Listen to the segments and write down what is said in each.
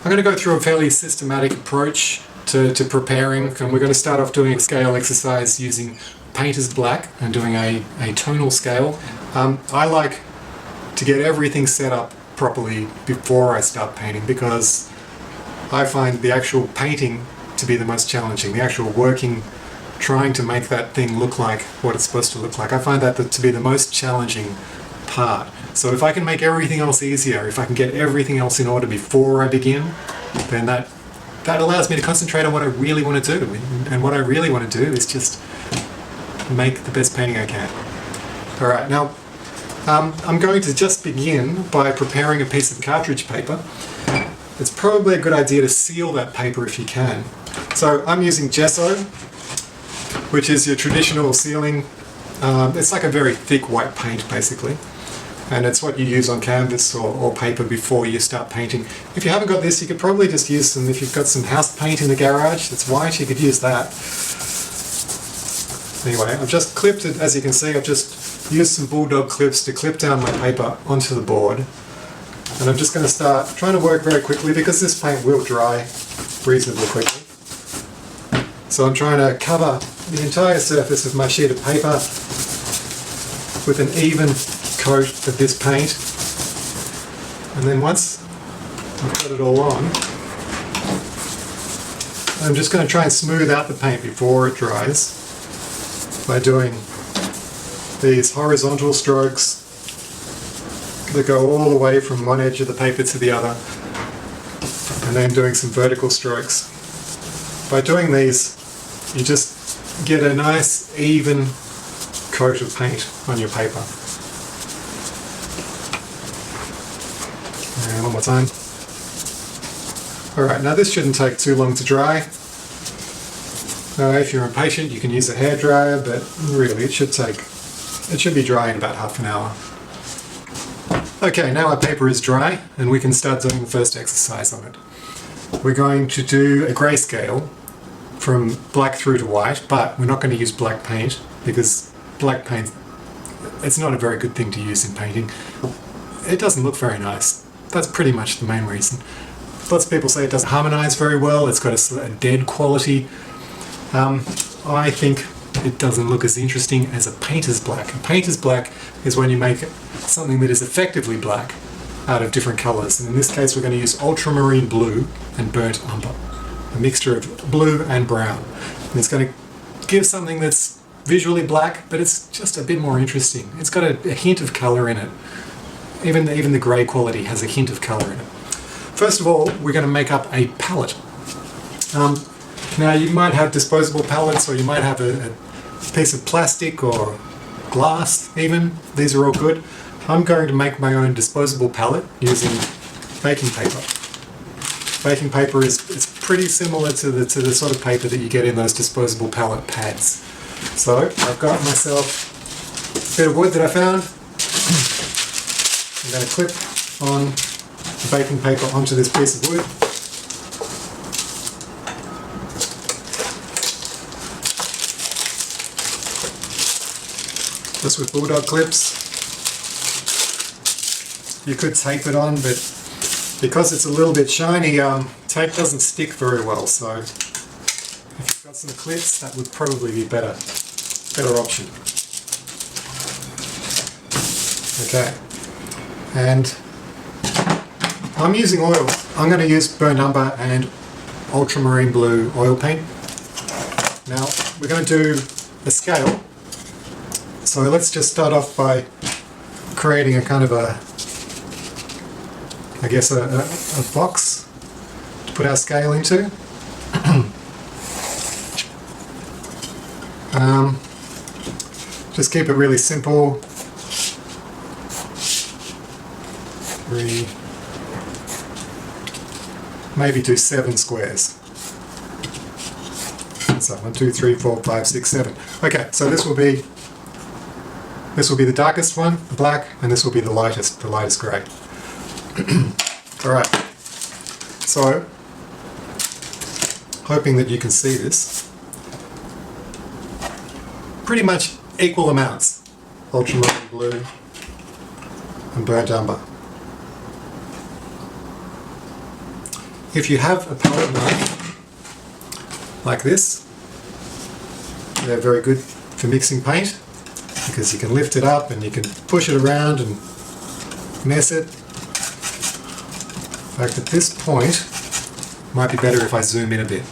I'm going to go through a fairly systematic approach to preparing, and we're going to start off doing a scale exercise using painter's black and doing a tonal scale. I like to get everything set up properly before I start painting because I find the actual painting to be the most challenging, the actual working, trying to make that thing look like what it's supposed to look like. I find that to be the most challenging part. So if I can make everything else easier, if I can get everything else in order before I begin, then that allows me to concentrate on what I really want to do. And what I really want to do is just make the best painting I can. Alright, now I'm going to just begin by preparing a piece of cartridge paper. It's probably a good idea to seal that paper if you can. So I'm using gesso, which is your traditional sealing. It's like a very thick white paint basically. And it's what you use on canvas or paper before you start painting. If you haven't got this, you could probably just use some, if you've got some house paint in the garage that's white, you could use that. Anyway, I've just clipped it, as you can see, I've just used some bulldog clips to clip down my paper onto the board. And I'm just going to start trying to work very quickly because this paint will dry reasonably quickly. So I'm trying to cover the entire surface of my sheet of paper with an even coat of this paint, and then once I've got it all on, I'm just going to try and smooth out the paint before it dries by doing these horizontal strokes that go all the way from one edge of the paper to the other, and then doing some vertical strokes. By doing these, you just get a nice even coat of paint on your paper. And one more time. Alright, now this shouldn't take too long to dry. If you're impatient you can use a hairdryer, but really it should be dry in about half an hour. Okay, now our paper is dry and we can start doing the first exercise on it. We're going to do a grayscale from black through to white, but we're not going to use black paint because black paint, it's not a very good thing to use in painting. It doesn't look very nice. That's pretty much the main reason. Lots of people say it doesn't harmonize very well, it's got a dead quality. I think it doesn't look as interesting as a painter's black. A painter's black is when you make something that is effectively black out of different colors. And in this case we're going to use ultramarine blue and burnt umber. A mixture of blue and brown. And it's going to give something that's visually black, but it's just a bit more interesting. It's got a hint of color in it. Even the grey quality has a hint of colour in it. First of all, we're going to make up a palette. Now you might have disposable palettes, or you might have a piece of plastic or glass even. These are all good. I'm going to make my own disposable palette using baking paper. Baking paper is pretty similar to the sort of paper that you get in those disposable palette pads. So I've got myself a bit of wood that I found. I'm going to clip on the baking paper onto this piece of wood. Just with bulldog clips. You could tape it on, but because it's a little bit shiny, tape doesn't stick very well, so if you've got some clips, that would probably be better option. Okay. And I'm using oil. I'm going to use burnt umber and ultramarine blue oil paint. Now we're going to do a scale. So let's just start off by creating a kind of a box to put our scale into. Just keep it really simple. Maybe do 7 squares. So 1, 2, 3, 4, 5, 6, 7. Okay, so this will be the darkest one, the black, and this will be the lightest grey. Alright, so hoping that you can see this. Pretty much equal amounts, ultramarine blue and burnt umber. if you have a palette knife like this, they're very good for mixing paint because you can lift it up and you can push it around and mess it. In fact, at this point, it might be better if I zoom in a bit.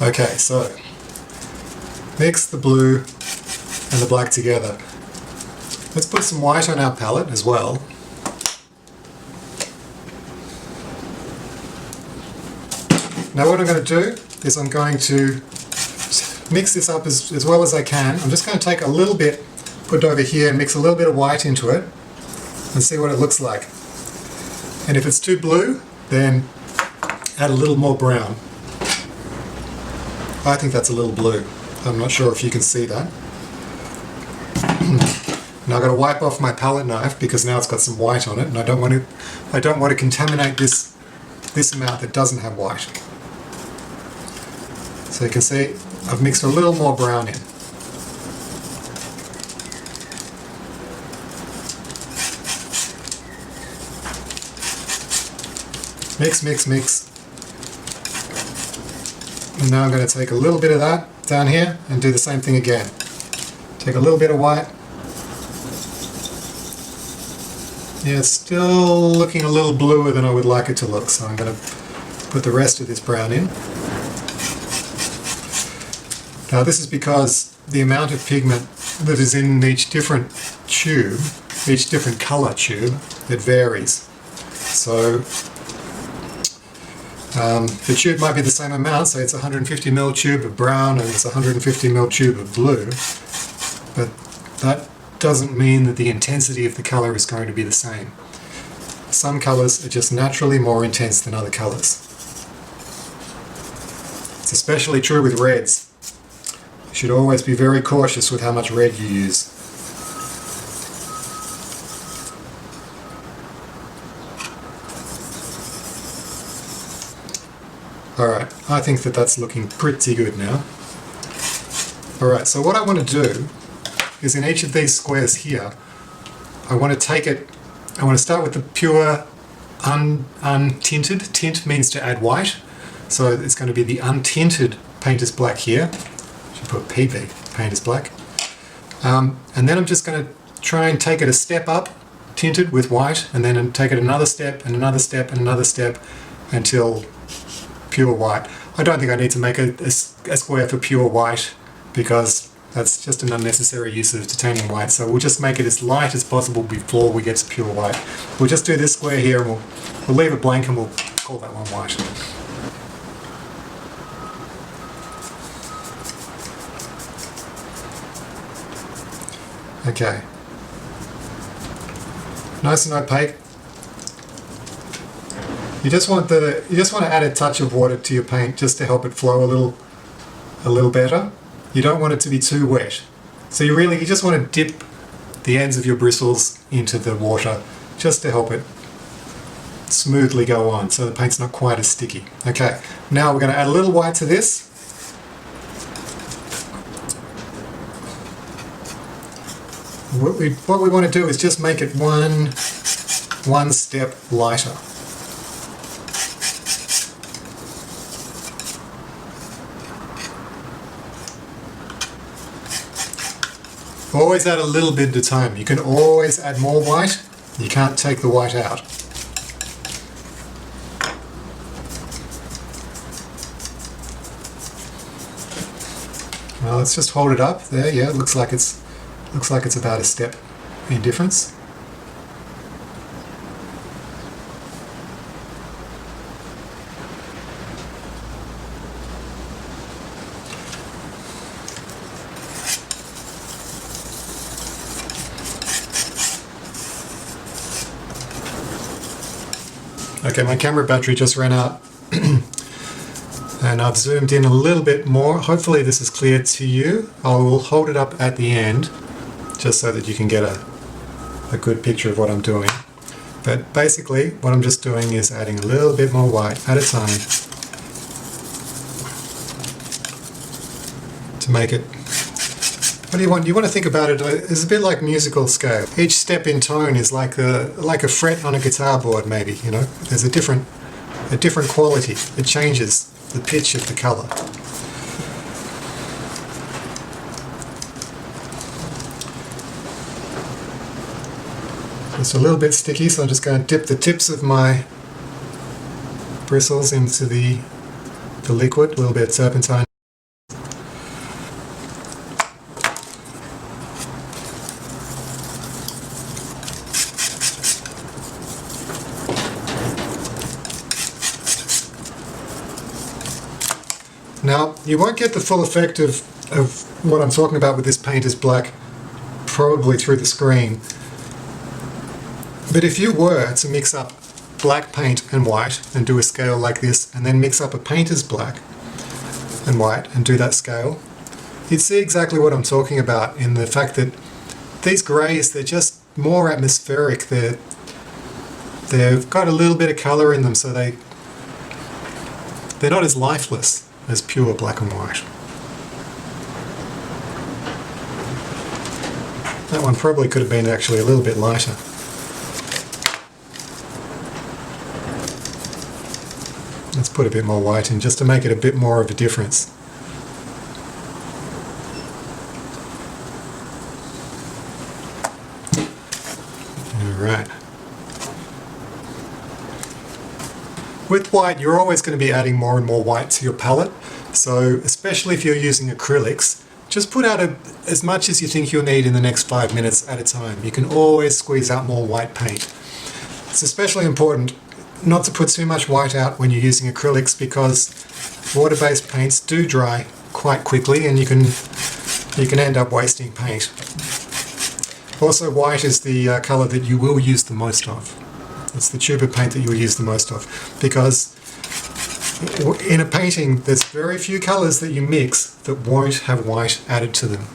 Okay, so mix the blue and the black together. Let's put some white on our palette as well. Now what I'm going to do is I'm going to mix this up as well as I can. I'm just going to take a little bit, put it over here and mix a little bit of white into it and see what it looks like. And if it's too blue, then add a little more brown. I think that's a little blue. I'm not sure if you can see that. Now I've got to wipe off my palette knife because now it's got some white on it, and I don't want to contaminate this amount that doesn't have white. So you can see I've mixed a little more brown in. Mix, mix, mix. And now I'm going to take a little bit of that down here and do the same thing again. Take a little bit of white. Yeah, it's still looking a little bluer than I would like it to look, so I'm going to put the rest of this brown in. Now this is because the amount of pigment that is in each different tube, each different colour tube, it varies. So the tube might be the same amount, so it's a 150ml tube of brown and it's a 150ml tube of blue, but that doesn't mean that the intensity of the colour is going to be the same. Some colours are just naturally more intense than other colours. It's especially true with reds. You should always be very cautious with how much red you use. Alright, I think that that's looking pretty good now. Alright, so what I want to do is in each of these squares here, I want to start with the pure untinted. Tint means to add white, so it's going to be the untinted painter's black here. I should put PB, painter's black. And then I'm just going to try and take it a step up, tinted with white, and then take it another step and another step and another step until pure white. I don't think I need to make a square for pure white because that's just an unnecessary use of titanium white, so we'll just make it as light as possible before we get to pure white. We'll just do this square here and we'll leave it blank and we'll call that one white. Okay. Nice and opaque. You just want to add a touch of water to your paint just to help it flow a little better. You don't want it to be too wet. So you just want to dip the ends of your bristles into the water just to help it smoothly go on so the paint's not quite as sticky. Okay, now we're going to add a little white to this. What we want to do is just make it one step lighter. Always add a little bit at a time. You can always add more white. You can't take the white out. Well, let's just hold it up there. Yeah, it looks like it's about a step in difference. Okay, my camera battery just ran out and I've zoomed in a little bit more. Hopefully this is clear to you. I will hold it up at the end just so that you can get a good picture of what I'm doing. But basically what I'm just doing is adding a little bit more white at a time to make it What do you want? You want to think about it as a bit like musical scale. Each step in tone is like a fret on a guitar board, maybe. You know, there's a different quality. It changes the pitch of the color. It's a little bit sticky, so I'm just going to dip the tips of my bristles into the liquid, a little bit of turpentine. Now, you won't get the full effect of what I'm talking about with this paint is black probably through the screen. But if you were to mix up black paint and white and do a scale like this, and then mix up a painter's black and white and do that scale, you'd see exactly what I'm talking about in the fact that these greys, they're just more atmospheric. They've got a little bit of colour in them, so they're not as lifeless as pure black and white. That one probably could have been actually a little bit lighter. Let's put a bit more white in just to make it a bit more of a difference. Alright. With white, you're always going to be adding more and more white to your palette, so especially if you're using acrylics, just put out as much as you think you'll need in the next 5 minutes at a time. You can always squeeze out more white paint. It's especially important not to put too much white out when you're using acrylics, because water-based paints do dry quite quickly and you can end up wasting paint. Also, white is the colour that you will use the most of. It's the tube of paint that you'll use the most of, because in a painting there's very few colours that you mix that won't have white added to them.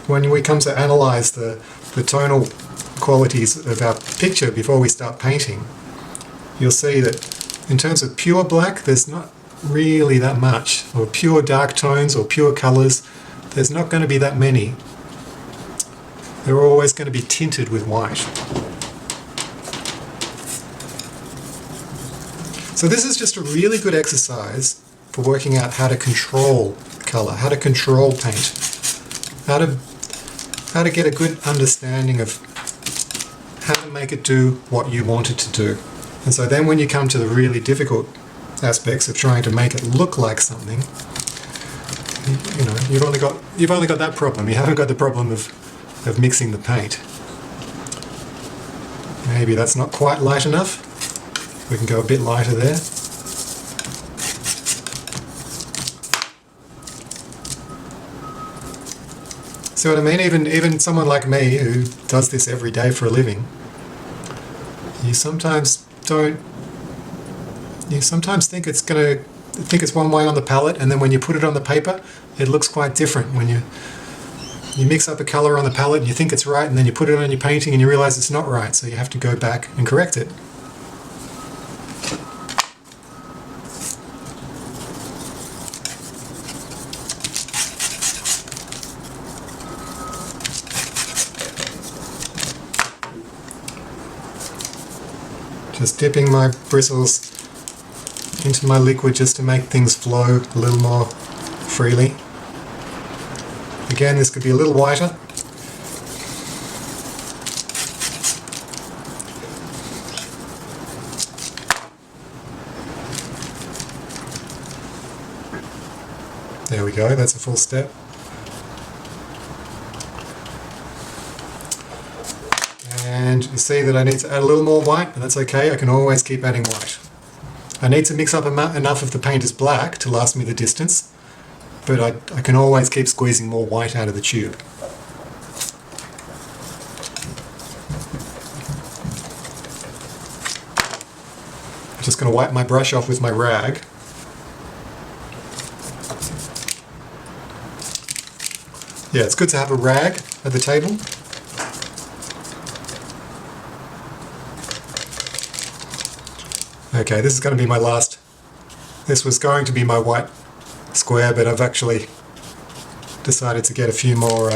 When we come to analyse the tonal qualities of our picture before we start painting, you'll see that in terms of pure black there's not really that much, or pure dark tones or pure colours, there's not going to be that many. They're always going to be tinted with white. So this is just a really good exercise for working out how to control colour, how to control paint, how to get a good understanding of how to make it do what you want it to do. And so then when you come to the really difficult aspects of trying to make it look like something, you know, you've only got that problem. You haven't got the problem of mixing the paint. Maybe that's not quite light enough. We can go a bit lighter there. See what I mean? Even someone like me who does this every day for a living, you sometimes think it's one way on the palette, and then when you put it on the paper, it looks quite different. When you mix up a colour on the palette and you think it's right, and then you put it on your painting and you realise it's not right, so you have to go back and correct it. Just dipping my bristles into my liquid just to make things flow a little more freely. Again, this could be a little whiter. There we go, that's a full step. And you see that I need to add a little more white, but that's okay, I can always keep adding white. I need to mix up enough of the painter's black to last me the distance, but I can always keep squeezing more white out of the tube. I'm just going to wipe my brush off with my rag. Yeah, it's good to have a rag at the table. Okay, this is going to be my last. This was going to be my white square, but I've actually decided to get a few more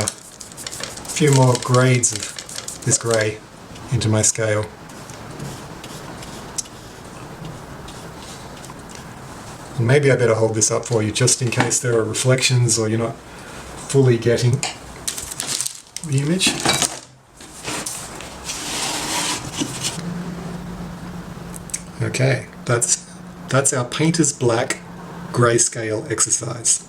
grades of this grey into my scale. And maybe I better hold this up for you just in case there are reflections or you're not fully getting the image. Okay, that's our painter's black grayscale exercise.